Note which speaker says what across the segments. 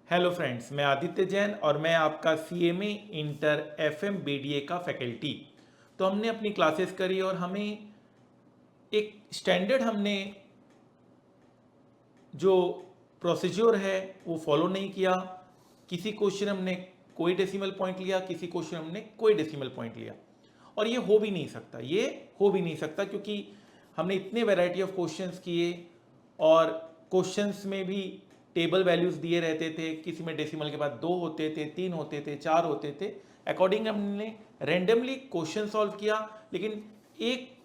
Speaker 1: Hello friends, मैं आदित्य जैन और मैं आपका सीएमए इंटर एफएम बीडीए का फैकल्टी। तो हमने अपनी क्लासेस करी और हमें एक स्टैंडर्ड हमने जो प्रोसीजर है वो फॉलो नहीं किया। किसी क्वेश्चन हमने कोई डेसिमल पॉइंट लिया, किसी क्वेश्चन हमने कोई डेसिमल पॉइंट लिया। और ये हो भी नहीं सकता, ये हो भी नहीं सकता क्योंकि हमने इतने वैरायटी ऑफ क्वेश्चंस किए और क्वेश्चंस में भी टेबल वैल्यूज दिए रहते थे। किसी में डेसिमल के बाद 2 होते थे, 3 होते थे, 4 होते थे। अकॉर्डिंग हमने रैंडमली क्वेश्चन सॉल्व किया। लेकिन एक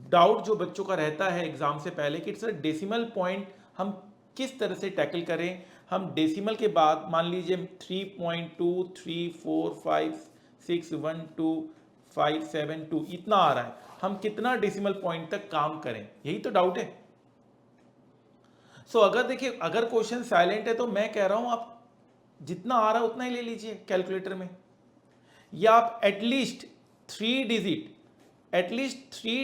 Speaker 1: डाउट जो बच्चों का रहता है एग्जाम से पहले कि सर डेसिमल पॉइंट हम किस तरह से टैकल करें। हम डेसिमल के बाद मान लीजिए 3.2 3 4 5 6 1 2 5 7 2 इतना आ रहा है, हम कितना डेसिमल पॉइंट तक काम करें, यही तो डाउट है। अगर देखिए, अगर क्वेश्चन साइलेंट है तो मैं कह रहा हूं आप जितना आ रहा है उतना ही ले लीजिए कैलकुलेटर में, या आप एटलीस्ट 3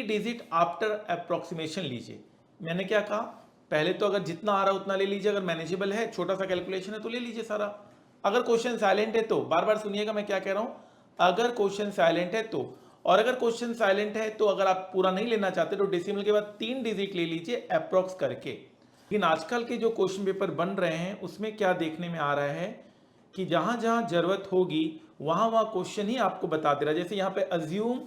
Speaker 1: डिजिट आफ्टर अप्रोक्सीमेशन लीजिए। मैंने क्या कहा, पहले तो अगर जितना आ रहा है उतना ले लीजिए, अगर मैनेजेबल है, छोटा सा कैलकुलेशन है तो ले लीजिए सारा। अगर क्वेश्चन साइलेंट है तो बार बार सुनिएगा मैं क्या कह रहा हूं, अगर क्वेश्चन साइलेंट है तो, और अगर क्वेश्चन साइलेंट है तो अगर आप पूरा नहीं लेना चाहते तो डेसिमल के बाद 3 डिजिट ले लीजिए अप्रोक्स करके। लेकिन आजकल के जो क्वेश्चन पेपर बन रहे हैं उसमें क्या देखने में आ रहा है कि जहां जहां जरूरत होगी वहां वहां क्वेश्चन ही आपको बता दे रहा है। जैसे यहाँ पे अज्यूम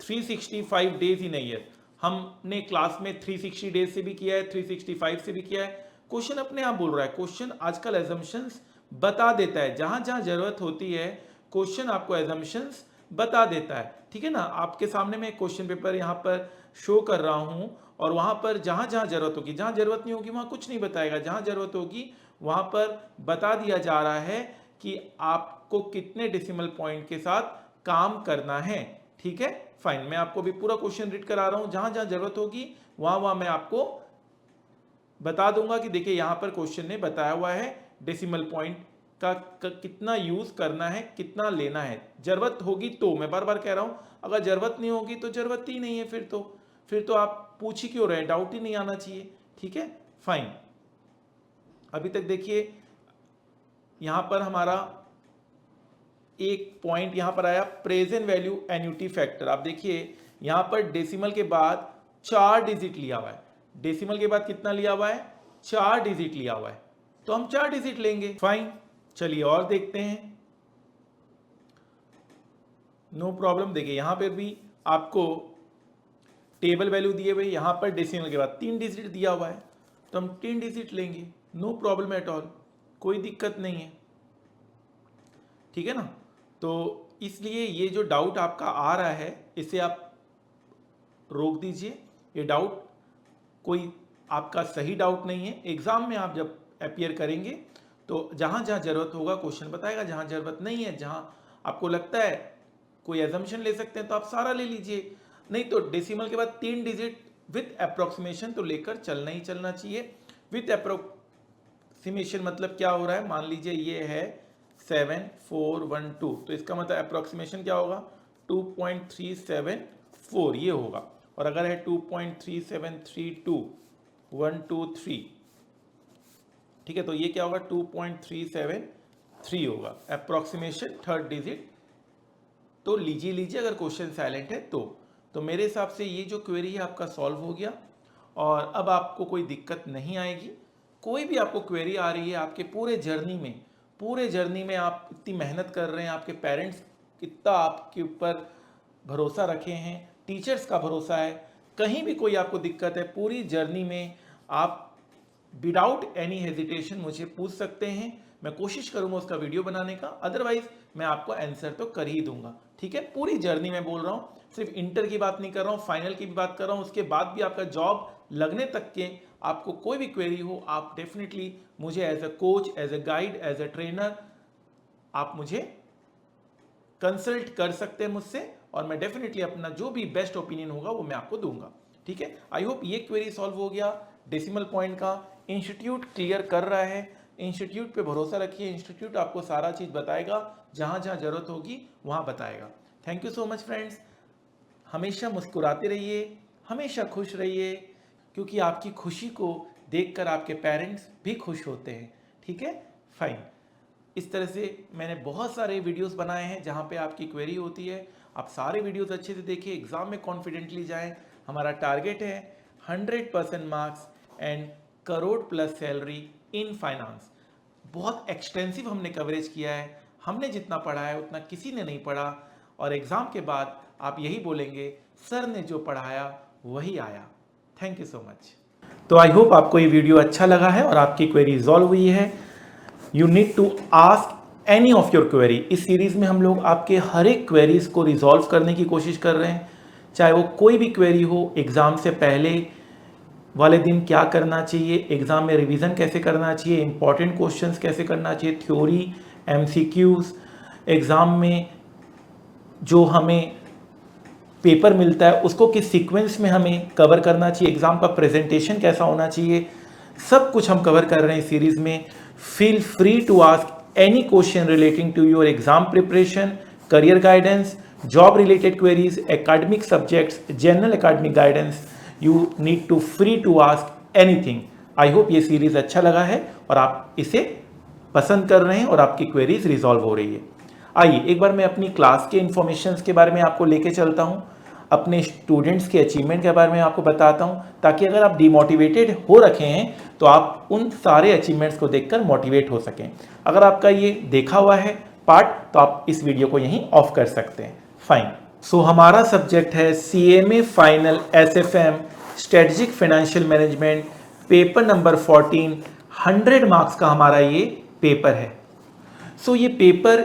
Speaker 1: 365 डेज इन ईयर, हमने क्लास में 360 डेज से भी किया है, 365 से भी किया है। क्वेश्चन अपने आप बोल रहा है, क्वेश्चन आजकल एजम्पशंस बता देता है। जहां जहां जरूरत होती है क्वेश्चन आपको एजम्पशंस बता देता है। ठीक है ना, आपके सामने मैं क्वेश्चन पेपर यहाँ पर शो कर रहा हूँ और वहां पर जहां जहां जरूरत होगी, जहां जरूरत नहीं होगी वहां कुछ नहीं बताएगा, जहां जरूरत होगी वहां पर बता दिया जा रहा है कि आपको कितने डेसिमल पॉइंट के साथ काम करना है। ठीक है, फाइन। मैं आपको भी पूरा क्वेश्चन रीड करा रहा हूं, जहां जहां जरूरत होगी वहां वहां मैं आपको बता दूंगा कि देखिए यहां पर क्वेश्चन ने बताया हुआ है डेसिमल पॉइंट का कितना यूज करना है, कितना लेना है। जरूरत होगी तो, मैं बार बार कह रहा हूं, अगर जरूरत नहीं होगी तो जरूरत ही नहीं है, फिर तो आप पूछ ही क्यों रहे, डाउट ही नहीं आना चाहिए। ठीक है, फाइन। अभी तक देखिए यहां पर हमारा एक पॉइंट यहां पर आया, प्रेजेंट वैल्यू एन्युटी फैक्टर। आप देखिए यहां पर डेसिमल के बाद 4 डिजिट लिया हुआ है। डेसिमल के बाद कितना लिया हुआ है, 4 डिजिट लिया हुआ है, तो हम 4 डिजिट लेंगे। फाइन, चलिए और देखते हैं। No problem. देखिए यहां पर भी आपको टेबल वैल्यू दिए हुए, यहां पर डेसिमल के बाद 3 डिजिट दिया हुआ है, तो हम 3 डिजिट लेंगे। नो प्रॉब्लम एट ऑल, कोई दिक्कत नहीं है। ठीक है ना, तो इसलिए ये जो डाउट आपका आ रहा है इसे आप रोक दीजिए। ये डाउट कोई आपका सही डाउट नहीं है। एग्जाम में आप जब अपियर करेंगे तो जहां जहां जरूरत होगा क्वेश्चन बताएगा, जहां जरूरत नहीं है, जहां आपको लगता है कोई एजम्पशन ले सकते हैं तो आप सारा ले लीजिए। नहीं तो डेसिमल के बाद 3 डिजिट विथ अप्रोक्सीमेशन तो लेकर चलना ही चलना चाहिए। विथ अप्रोक्सीमेशन मतलब क्या हो रहा है, मान लीजिए ये है 7412, तो इसका मतलब अप्रोक्सीमेशन क्या होगा, 2.374 ये होगा। और अगर है 2.3732123, ठीक है, तो ये क्या होगा, 2.373 होगा। अप्रोक्सीमेशन थर्ड डिजिट तो लीजिए अगर क्वेश्चन साइलेंट है तो मेरे हिसाब से ये जो क्वेरी है आपका सॉल्व हो गया और अब आपको कोई दिक्कत नहीं आएगी। कोई भी आपको क्वेरी आ रही है आपके पूरे जर्नी में आप इतनी मेहनत कर रहे हैं, आपके पेरेंट्स कितना आपके ऊपर भरोसा रखे हैं, टीचर्स का भरोसा है, कहीं भी कोई आपको दिक्कत है पूरी जर्नी में, आप विदाउट एनी हेजिटेशन मुझे पूछ सकते हैं। मैं कोशिश करूंगा उसका वीडियो बनाने का, अदरवाइज मैं आपको आंसर तो कर ही दूंगा। ठीक है, पूरी जर्नी में बोल रहा हूं, सिर्फ इंटर की बात नहीं कर रहा हूं, फाइनल की भी बात कर रहा हूं, उसके बाद भी आपका जॉब लगने तक के आपको कोई भी क्वेरी हो आप डेफिनेटली मुझे as a coach, as a guide, as a trainer आप मुझे कंसल्ट कर सकते हैं मुझसे और मैं डेफिनेटली अपना जो भी बेस्ट ओपिनियन होगा वो मैं आपको दूंगा। ठीक है, आई होप ये क्वेरी सॉल्व हो गया डेसिमल पॉइंट का। इंस्टीट्यूट क्लियर कर रहा है, इंस्टीट्यूट पे भरोसा रखिए, इंस्टीट्यूट आपको सारा चीज बताएगा, जहां जहां जरूरत होगी वहां बताएगा। Thank you so much friends, हमेशा मुस्कुराते रहिए, हमेशा खुश रहिए, क्योंकि आपकी खुशी को देखकर आपके पेरेंट्स भी खुश होते हैं। ठीक है, फाइन। इस तरह से मैंने बहुत सारे वीडियोस बनाए हैं जहां पे आपकी क्वेरी होती है। आप सारे वीडियोस अच्छे से देखिए, एग्जाम में कॉन्फिडेंटली जाएं। हमारा टारगेट है 100% marks and crore plus salary in finance. बहुत एक्सटेंसिव हमने कवरेज किया है, हमने जितना पढ़ा है उतना किसी ने नहीं पढ़ा, और एग्जाम के बाद आप यही बोलेंगे सर ने जो पढ़ाया वही आया। Thank you so much. तो आई होप आपको ये वीडियो अच्छा लगा है और आपकी क्वेरी रिजॉल्व हुई है। You need to ask any of your query. इस सीरीज में हम लोग आपके हर एक क्वेरीज को रिजॉल्व करने की कोशिश कर रहे हैं, चाहे वो कोई भी क्वेरी हो। एग्जाम से पहले वाले दिन क्या करना चाहिए, एग्जाम में रिवीजन कैसे करना चाहिए, इंपॉर्टेंट क्वेश्चंस कैसे करना चाहिए, थ्योरी, एमसीक्यूज, एग्जाम में जो हमें पेपर मिलता है उसको किस सीक्वेंस में हमें कवर करना चाहिए, एग्जाम का प्रेजेंटेशन कैसा होना चाहिए, सब कुछ हम कवर कर रहे हैं इस सीरीज में। Feel free to ask any question relating to your exam preparation, career guidance, job related queries, academic subjects, general academic guidance. You need to free to ask anything. I hope ये series अच्छा लगा है और आप इसे पसंद कर रहे हैं और आपकी क्वेरीज रिजॉल्व हो रही है। आइए एक बार मैं अपनी क्लास के इन्फॉर्मेशंस के बारे में आपको लेके चलता हूँ, अपने स्टूडेंट्स के अचीवमेंट के बारे में आपको बताता हूँ, ताकि अगर आप डिमोटिवेटेड हो रखे हैं तो आप उन सारे अचीवमेंट्स को देखकर मोटिवेट हो सकें। अगर आपका ये देखा हुआ है पार्ट तो आप इस वीडियो को यहीं ऑफ कर सकते हैं। फाइन। सो हमारा सब्जेक्ट है CMA final SFM strategic financial management, paper number 14। 100 marks का हमारा ये पेपर है। सो ये paper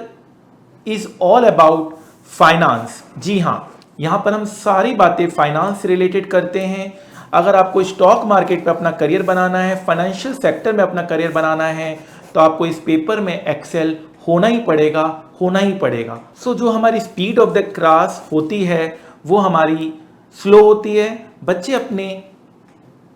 Speaker 1: is all about finance. जी हाँ, यहाँ पर हम सारी बातें फाइनेंस से रिलेटेड करते हैं। अगर आपको स्टॉक मार्केट पे अपना करियर बनाना है, फाइनेंशियल सेक्टर में अपना करियर बनाना है, तो आपको इस पेपर में एक्सेल होना ही पड़ेगा, होना ही पड़ेगा। सो जो हमारी स्पीड ऑफ द क्लास होती है वो हमारी स्लो होती है। बच्चे अपने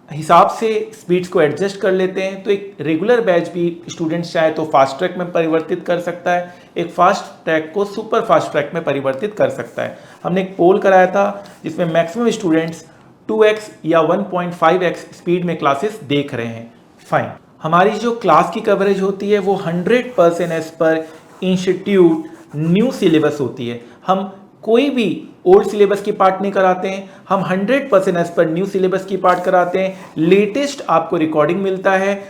Speaker 1: हिसाब से स्पीड्स को एडजस्ट कर लेते हैं। तो एक रेगुलर बैच भी स्टूडेंट्स चाहे तो फास्ट ट्रैक में परिवर्तित कर सकता है, एक फास्ट ट्रैक को सुपर फास्ट ट्रैक में परिवर्तित कर सकता है। हमने एक पोल कराया था जिसमें मैक्सिमम स्टूडेंट्स 2x या 1.5x स्पीड में क्लासेस देख रहे हैं। फाइन। हमारी जो क्लास की कवरेज होती है वो 100% as per institute new syllabus होती है। हम कोई भी ओल्ड सिलेबस की पार्ट नहीं कराते हैं, हम 100% एज पर न्यू सिलेबस की पार्ट कराते हैं। लेटेस्ट आपको रिकॉर्डिंग मिलता है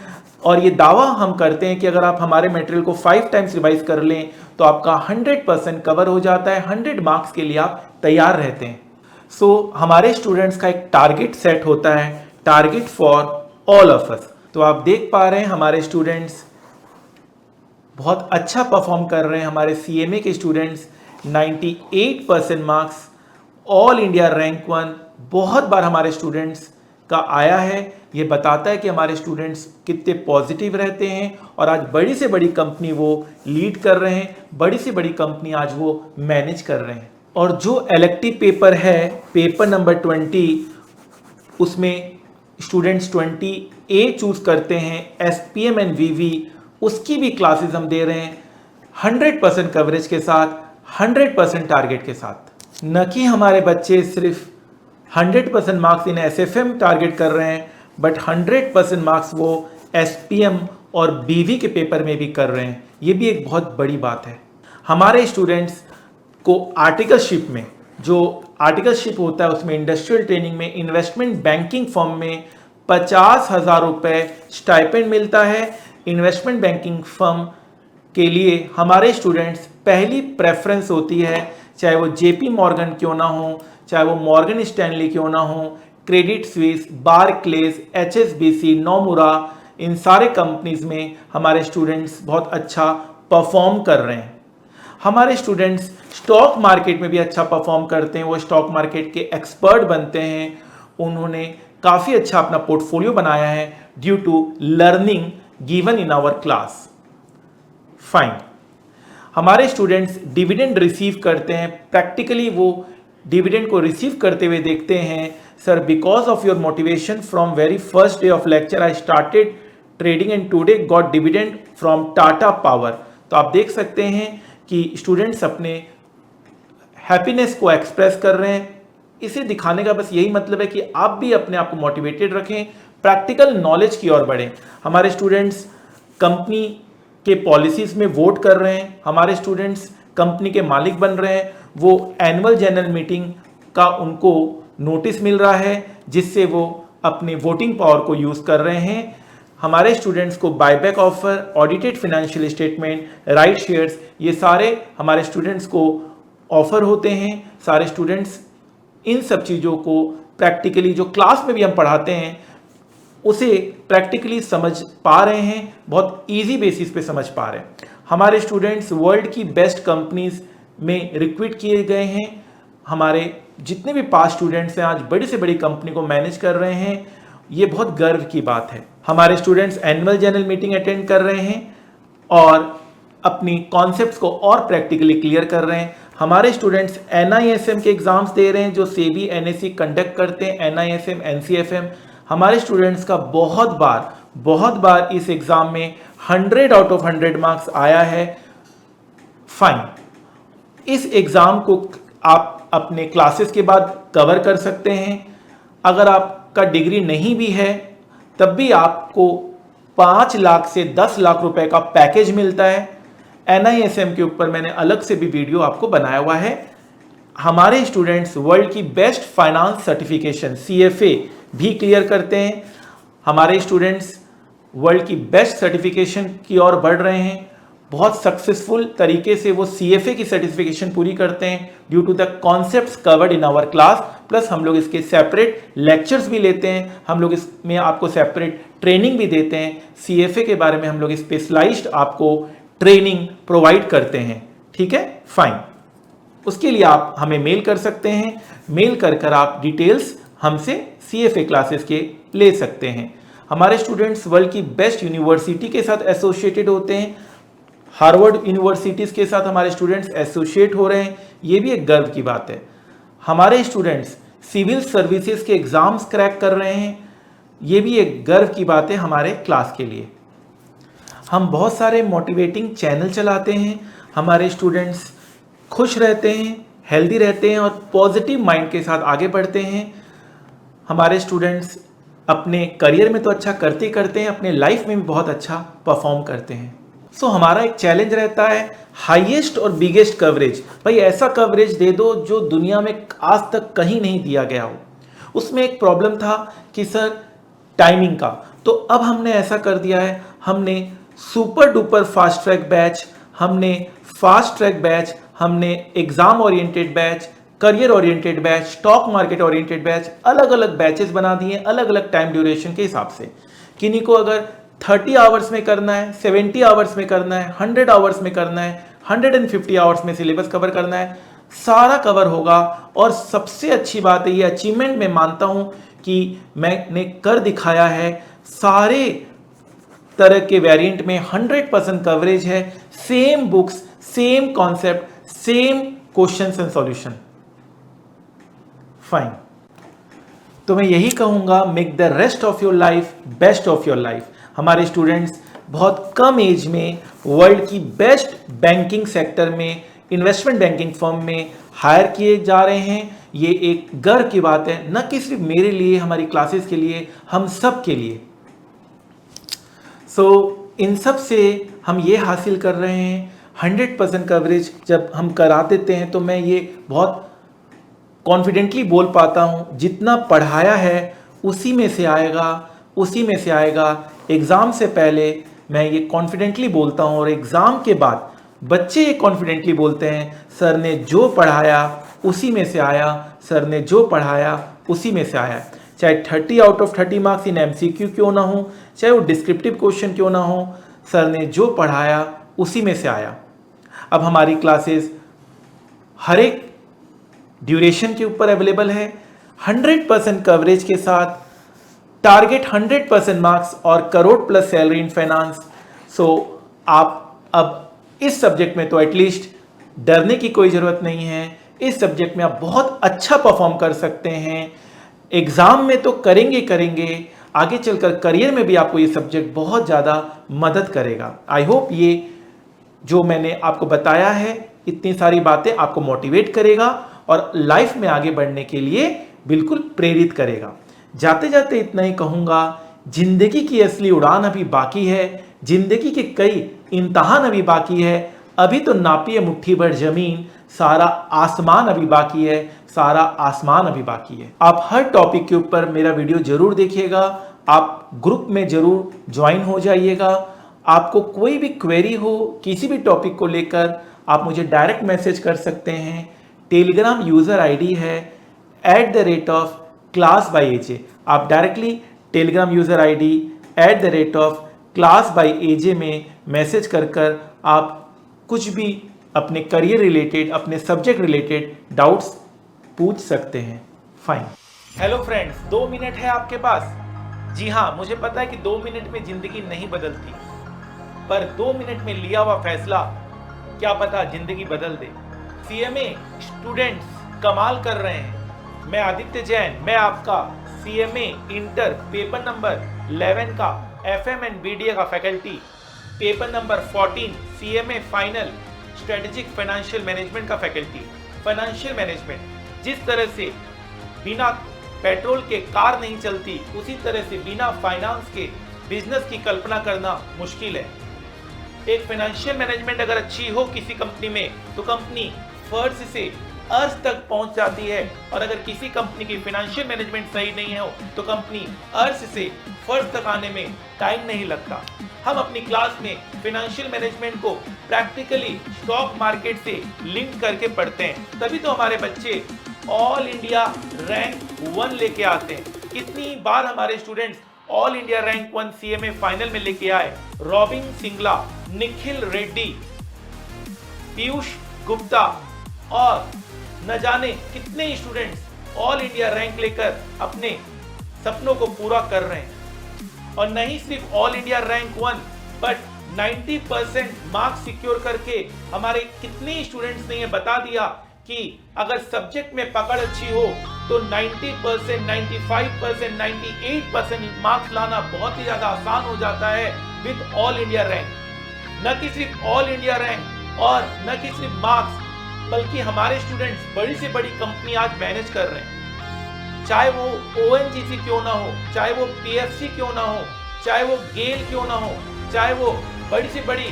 Speaker 1: और ये दावा हम करते हैं कि अगर आप हमारे मटेरियल को 5 टाइम्स रिवाइज कर लें तो आपका 100% कवर हो जाता है। 100 मार्क्स के लिए आप तैयार रहते हैं। सो हमारे स्टूडेंट्स का एक टारगेट सेट होता है, target for all of us. तो आप देख पा रहे हैं हमारे स्टूडेंट्स बहुत अच्छा परफॉर्म कर रहे हैं। हमारे CMA के students 98% marks, all India rank 1 बहुत बार हमारे स्टूडेंट्स का आया है। ये बताता है कि हमारे स्टूडेंट्स कितने पॉजिटिव रहते हैं और आज बड़ी से बड़ी कंपनी वो लीड कर रहे हैं, बड़ी से बड़ी कंपनी आज वो मैनेज कर रहे हैं। और जो इलेक्टिव पेपर है पेपर नंबर 20, उसमें स्टूडेंट्स 20A चूज करते हैं, SPM एंड VV, उसकी भी क्लासेस हम दे रहे हैं 100% कवरेज के साथ, 100% टारगेट के साथ। न कि हमारे बच्चे सिर्फ 100% मार्क्स इन SFM टारगेट कर रहे हैं, बट 100% मार्क्स वो SPM और BV के पेपर में भी कर रहे हैं। ये भी एक बहुत बड़ी बात है। हमारे स्टूडेंट्स को आर्टिकलशिप में, जो आर्टिकलशिप होता है उसमें इंडस्ट्रियल ट्रेनिंग में, इन्वेस्टमेंट बैंकिंग फर्म में 50,000 रुपये स्टाइपेंड मिलता है। इन्वेस्टमेंट बैंकिंग फर्म के लिए हमारे स्टूडेंट्स पहली प्रेफरेंस होती है, चाहे वो JP मॉर्गन क्यों ना हो, चाहे वो मॉर्गन स्टैनली क्यों ना हो, क्रेडिट स्विस, बारक्लेज, HSBC, नोमुरा, इन सारे कंपनीज में हमारे स्टूडेंट्स बहुत अच्छा परफॉर्म कर रहे हैं। हमारे स्टूडेंट्स स्टॉक मार्केट में भी अच्छा परफॉर्म करते हैं, वो स्टॉक मार्केट के एक्सपर्ट बनते हैं। उन्होंने काफ़ी अच्छा अपना पोर्टफोलियो बनाया है due to learning given in our class. Fine. हमारे स्टूडेंट्स डिविडेंड रिसीव करते हैं, प्रैक्टिकली वो डिविडेंड को रिसीव करते हुए देखते हैं। Sir, because of your motivation from very first day of lecture I started trading and today got dividend from Tata power. तो आप देख सकते हैं कि स्टूडेंट्स अपने हैप्पीनेस को एक्सप्रेस कर रहे हैं। इसे दिखाने का बस यही मतलब है कि आप भी अपने आप को मोटिवेटेड रखें, प्रैक्टिकल नॉलेज की ओर बढ़ें। हमारे स्टूडेंट्स कंपनी के पॉलिसीज में वोट कर रहे हैं, हमारे स्टूडेंट्स कंपनी के मालिक बन रहे हैं, वो एनुअल जनरल मीटिंग का उनको नोटिस मिल रहा है जिससे वो अपने वोटिंग पावर को यूज कर रहे हैं। हमारे स्टूडेंट्स को buyback offer, audited financial statement, right shares, ये सारे हमारे स्टूडेंट्स को ऑफर होते हैं। सारे स्टूडेंट्स इन सब चीज़ों को प्रैक्टिकली जो क्लास में भी हम पढ़ाते हैं उसे प्रैक्टिकली समझ पा रहे हैं, बहुत इजी बेसिस पे समझ पा रहे हैं। हमारे स्टूडेंट्स वर्ल्ड की बेस्ट कंपनीज में रिक्रूट किए गए हैं। हमारे जितने भी पास स्टूडेंट्स हैं आज बड़ी से बड़ी कंपनी को मैनेज कर रहे हैं, ये बहुत गर्व की बात है। हमारे students annual general meeting attend कर रहे हैं और अपनी कॉन्सेप्ट्स को और प्रैक्टिकली क्लियर कर रहे हैं। हमारे स्टूडेंट्स NISM के एग्जाम्स दे रहे हैं जो सेबी NSE कंडक्ट करते हैं, NISM NCFM। हमारे स्टूडेंट्स का बहुत बार इस एग्जाम में 100 आउट ऑफ 100 मार्क्स आया है। फाइन, इस एग्जाम को आप अपने क्लासेस के बाद कवर कर सकते हैं। अगर आपका डिग्री नहीं भी है तब भी आपको 5 लाख से 10 लाख रुपए का पैकेज मिलता है। NISM के ऊपर मैंने अलग से भी वीडियो आपको बनाया हुआ है। हमारे स्टूडेंट्स वर्ल्ड की बेस्ट फाइनेंस सर्टिफिकेशन CFA भी क्लियर करते हैं। हमारे स्टूडेंट्स वर्ल्ड की बेस्ट सर्टिफिकेशन की ओर बढ़ रहे हैं। बहुत सक्सेसफुल तरीके से वो CFA की सर्टिफिकेशन पूरी करते हैं due to the concepts covered in our class. Plus हम लोग इसके सेपरेट लेक्चर्स भी लेते हैं, हम लोग इसमें आपको सेपरेट ट्रेनिंग भी देते हैं। CFA के बारे में हम लोग स्पेशलाइज्ड आपको ट्रेनिंग प्रोवाइड करते हैं। ठीक है, फाइन। उसके लिए आप हमें मेल कर सकते हैं, मेल कर आप डिटेल्स हमसे CFA क्लासेस के ले सकते हैं। हमारे स्टूडेंट्स वर्ल्ड की बेस्ट यूनिवर्सिटी के साथ एसोसिएटेड होते हैं। हार्वर्ड यूनिवर्सिटीज़ के साथ हमारे स्टूडेंट्स एसोसिएट हो रहे हैं, ये भी एक गर्व की बात है। हमारे स्टूडेंट्स सिविल सर्विसेज के एग्जाम्स क्रैक कर रहे हैं, ये भी एक गर्व की बात है हमारे क्लास के लिए। हम बहुत सारे मोटिवेटिंग चैनल चलाते हैं, हमारे स्टूडेंट्स खुश रहते हैं, हेल्दी रहते हैं और पॉजिटिव माइंड के साथ आगे बढ़ते हैं। हमारे स्टूडेंट्स अपने करियर में तो अच्छा करते करते हैं, अपने लाइफ में भी बहुत अच्छा परफॉर्म करते हैं। सो हमारा एक चैलेंज रहता है हाईएस्ट और बिगेस्ट कवरेज। भाई ऐसा कवरेज दे दो जो दुनिया में आज तक कहीं नहीं दिया गया हो। उसमें एक प्रॉब्लम था कि सर टाइमिंग का, तो अब हमने ऐसा कर दिया है, हमने super duper fast track batch, हमने फास्ट ट्रैक बैच, हमने exam oriented batch, career oriented batch, stock market oriented batch, अलग अलग बैचेस बना दिए अलग अलग टाइम ड्यूरेशन के हिसाब से। किन्हीं को अगर 30 आवर्स में करना है, 70 आवर्स में करना है, 100 आवर्स में करना है, 150 आवर्स में सिलेबस कवर करना है, सारा कवर होगा। और सबसे अच्छी बात है, ये अचीवमेंट मैं मानता हूं कि मैंने कर दिखाया है। सारे तरह के वेरिएंट में 100% कवरेज है, same books, same concept, same questions and solution. Fine, तो मैं यही कहूंगा, make the rest of your life best of your life. हमारे स्टूडेंट्स बहुत कम एज में वर्ल्ड की बेस्ट बैंकिंग सेक्टर में, इन्वेस्टमेंट बैंकिंग फर्म में हायर किए जा रहे हैं। ये एक गर्व की बात है, न कि सिर्फ मेरे लिए, हमारी क्लासेस के लिए, हम सब के लिए। इन सब से हम ये हासिल कर रहे हैं 100% कवरेज जब हम करा देते हैं, तो मैं ये बहुत कॉन्फिडेंटली बोल पाता हूँ, जितना पढ़ाया है उसी में से आएगा, उसी में से आएगा। एग्ज़ाम से पहले मैं ये कॉन्फिडेंटली बोलता हूँ और एग्ज़ाम के बाद बच्चे ये कॉन्फिडेंटली बोलते हैं, सर ने जो पढ़ाया उसी में से आया, सर ने जो पढ़ाया उसी में से आया। चाहे 30 out of 30 marks in MCQ क्यों ना हो, चाहे वो डिस्क्रिप्टिव क्वेश्चन क्यों ना हो, सर ने जो पढ़ाया उसी में से आया। अब हमारी क्लासेस हर एक ड्यूरेशन के ऊपर अवेलेबल है, 100% कवरेज के साथ, टारगेट 100% मार्क्स और crore plus salary in finance. आप अब इस सब्जेक्ट में तो एटलीस्ट डरने की कोई ज़रूरत नहीं है। इस सब्जेक्ट में आप बहुत अच्छा परफॉर्म कर सकते हैं। एग्ज़ाम में तो करेंगे, आगे चलकर करियर में भी आपको ये सब्जेक्ट बहुत ज़्यादा मदद करेगा। आई होप ये जो मैंने आपको बताया है, इतनी सारी बातें आपको मोटिवेट करेगा और लाइफ में आगे बढ़ने के लिए बिल्कुल प्रेरित करेगा। जाते जाते इतना ही कहूँगा, जिंदगी की असली उड़ान अभी बाकी है, जिंदगी के कई इम्तहान अभी बाकी है, अभी तो नापिए मुट्ठी भर जमीन, सारा आसमान अभी बाकी है, सारा आसमान अभी बाकी है। आप हर टॉपिक के ऊपर मेरा वीडियो जरूर देखिएगा, आप ग्रुप में जरूर ज्वाइन हो जाइएगा। आपको कोई भी क्वेरी हो किसी भी टॉपिक को लेकर, आप मुझे डायरेक्ट मैसेज कर सकते हैं। टेलीग्राम यूज़र आईडी है @class_by_aj। आप directly Telegram user ID @class_by_aj में मैसेज कर आप कुछ भी अपने करियर रिलेटेड, अपने सब्जेक्ट रिलेटेड डाउट्स पूछ सकते हैं। फाइन। हेलो फ्रेंड्स, 2 मिनट है आपके पास। जी हाँ, मुझे पता है कि 2 मिनट में जिंदगी नहीं बदलती, पर 2 मिनट में लिया हुआ फैसला क्या पता जिंदगी बदल दे। सीएमए स्टूडेंट्स कमाल कर रहे हैं। मैं आदित्य जैन, मैं आपका सीएमए इंटर पेपर नंबर 11 का एफएम एंड बीडीए का faculty, paper number 14 CMA final strategic financial management का फैकल्टी। फाइनेंशियल मैनेजमेंट, जिस तरह से बिना पेट्रोल के कार नहीं चलती, उसी तरह से बिना फाइनेंस के बिजनेस की कल्पना करना मुश्किल है। एक फाइनेंशियल मैनेजमेंट अगर अच्छी हो किसी कंपनी में, तो कंपनी फर्श से अर्श तक पहुंच जाती है, और अगर किसी कंपनी की फाइनेंशियल मैनेजमेंट सही नहीं हो तो कंपनी अर्श से फर्श तक आने में टाइम नहीं लगता। हम अपनी क्लास में फाइनेंशियल मैनेजमेंट को प्रैक्टिकली स्टॉक मार्केट से लिंक करके पढ़ते हैं, तभी तो हमारे बच्चे ऑल इंडिया रैंक 1 लेके आते हैं। कितनी बार हमारे students all India rank 1 CMA final में लेके आए। रॉबिन सिंगला, निखिल रेड्डी, पीयूष गुप्ता और न जाने कितने स्टूडेंट्स ऑल इंडिया रैंक लेकर अपने सपनों को पूरा कर रहे हैं। और नहीं सिर्फ all India rank 1, but 90% marks secure करके हमारे कितने स्टूडेंट्स ने ये बता दिया कि अगर सब्जेक्ट में पकड़ अच्छी हो तो 90%, 95%, 98% मार्क्स लाना बहुत ही ज्यादा आसान हो जाता है विद ऑल इंडिया रैंक। न कि सिर्फ ऑल इंडिया रैंक और न कि सिर्फ मार्क्स, बल्कि हमारे स्टूडेंट्स बड़ी से बड़ी कंपनी आज मैनेज कर रहे हैं। चाहे वो ओएनजीसी क्यों ना हो, चाहे वो पीएफसी क्यों ना हो, चाहे वो गेल क्यों ना हो, चाहे वो बड़ी से बड़ी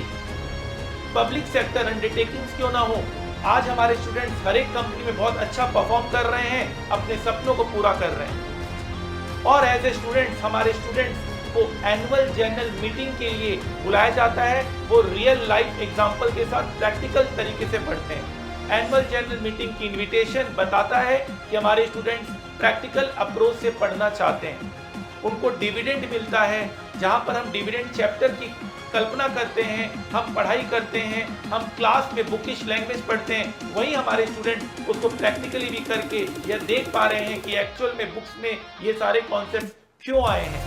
Speaker 1: पब्लिक सेक्टर अंडरटेकिंग्स क्यों ना हो, आज हमारे स्टूडेंट्स हर एक कंपनी में बहुत अच्छा परफॉर्म कर रहे हैं, अपने सपनों को पूरा कर रहे हैं। और एज ए स्टूडेंट्स, हमारे स्टूडेंट्स को एनुअल जनरल मीटिंग के लिए बुलाया जाता है। वो रियल लाइफ एग्जाम्पल के साथ प्रैक्टिकल तरीके से पढ़ते हैं। एनुअल जनरल मीटिंग की इन्विटेशन बताता है कि हमारे स्टूडेंट्स प्रैक्टिकल अप्रोच से पढ़ना चाहते हैं। उनको डिविडेंड मिलता है, जहां पर हम डिविडेंड चैप्टर की कल्पना करते हैं, हम पढ़ाई करते हैं, हम क्लास में बुकिश लैंग्वेज पढ़ते हैं, वहीं हमारे स्टूडेंट उसको प्रैक्टिकली भी करके यह देख पा रहे हैं कि एक्चुअल में बुक्स में ये सारे कॉन्सेप्ट क्यों आए हैं।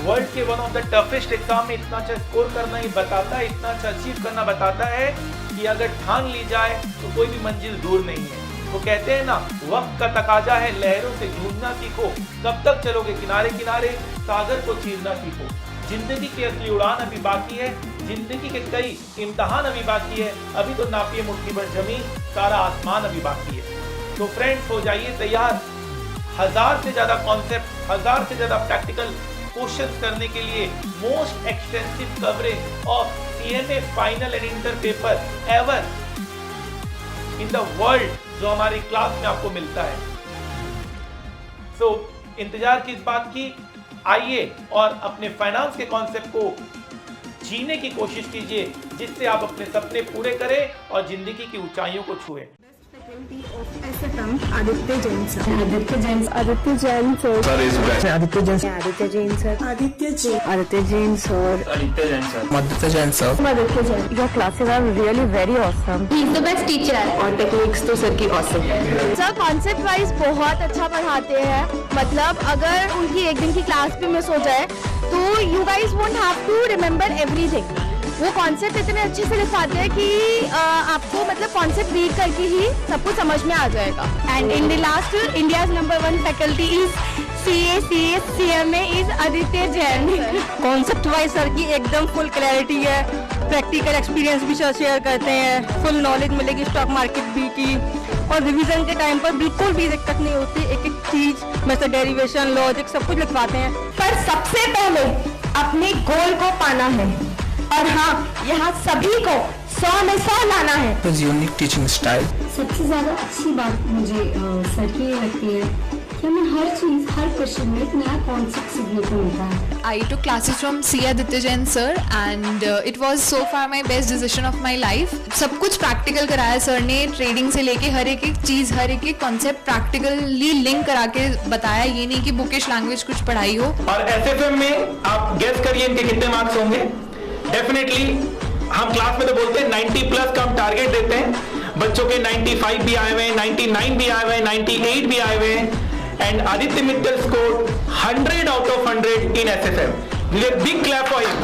Speaker 1: वर्ल्ड के one of the toughest exam में इतना अच्छा स्कोर करना ही बताता है, इतना अच्छा अचीव करना बताता है कि अगर ठान ली जाए तो कोई भी मंजिल दूर नहीं है। वो कहते हैं ना, वक्त का तकाजा है, लहरों से जूझना सीखो, कब तक चलोगे किनारे किनारे, सागर को चीरना सीखो। जिंदगी की असली उड़ान अभी बाकी है, जिंदगी के कई इम्तहान अभी बाकी है, अभी तो नापिए मुट्ठी भर जमीन, सारा आसमान अभी बाकी है। तो फ्रेंड्स, हो जाइए तैयार 1000 से ज्यादा कॉन्सेप्ट, 1000 से ज्यादा प्रैक्टिकल क्वेश्चंस करने के लिए most extensive coverage of CMA final and inter paper ever in the world, जो हमारी क्लास में आपको मिलता है। सो इंतजार किस बात की, आइए और अपने फाइनेंस के कॉन्सेप्ट को जीने की कोशिश कीजिए, जिससे आप अपने सपने पूरे करें और जिंदगी की ऊंचाइयों को छुएं।
Speaker 2: SFM Aditya Jain sir. Aditya Jain sir. Aditya Jain sir. Aditya Jain sir. Aditya Jain sir. Aditya Jain. Aditya Jain sir.
Speaker 3: Aditya Jain sir.
Speaker 2: Aditya Jain sir. Aditya Jain. Your classes are really very awesome.
Speaker 4: He is the best teacher.
Speaker 2: और techniques तो sir की awesome.
Speaker 4: Sir concept wise बहुत अच्छा पढ़ाते हैं, मतलब अगर उनकी एक दिन की क्लास भी मिस हो जाए तो you guys won't have to remember everything. वो कॉन्सेप्ट इतने अच्छे से लिखाते हैं कि आपको मतलब कॉन्सेप्ट रीड करके ही सब कुछ समझ में आ जाएगा। And in the last India's number 1 faculty is CMA is Aditya Jain.
Speaker 2: Concept wise sir की एकदम फुल क्लैरिटी है, प्रैक्टिकल एक्सपीरियंस भी सर शेयर करते हैं, फुल नॉलेज मिलेगी स्टॉक मार्केट भी की, और रिवीजन के टाइम पर बिल्कुल भी दिक्कत नहीं होती। एक एक चीज मतलब डेरिवेशन, लॉजिक सब कुछ लिखवाते हैं।
Speaker 4: पर सबसे पहले
Speaker 3: अपने गोल को पाना है और हाँ, यहाँ सभी को 100 में 100 लाना है।
Speaker 5: His unique teaching style.
Speaker 6: सबसे ज़्यादा अच्छी बात मुझे सर की ये लगती है कि हमें हर चीज़, हर क्वेश्चन में एक नया कॉन्सेप्ट सीखने को मिलता है।
Speaker 7: I took classes from C. Aditya Jain sir and it was so far my best decision of my life. सब कुछ प्रैक्टिकल कराया सर ने, ट्रेडिंग से लेके हर एक चीज़, हर एक कॉन्सेप्ट प्रैक्टिकली लिंक करा के बताया, ये नहीं कि बुकिश लैंग्वेज कुछ पढ़ाई हो।
Speaker 1: और SFM में आप गेस करिए इनके कितने मार्क्स होंगे। डेफिनेटली हम क्लास में तो बोलते हैं 90 प्लस का हम टारगेट देते हैं, बच्चों के 95 भी आए हुए हैं, 99 भी आए हुए हैं, 98 भी आए हुए हैं। And Aditya Mittal scored 100 out of 100 in SFM. Give a big clap for him.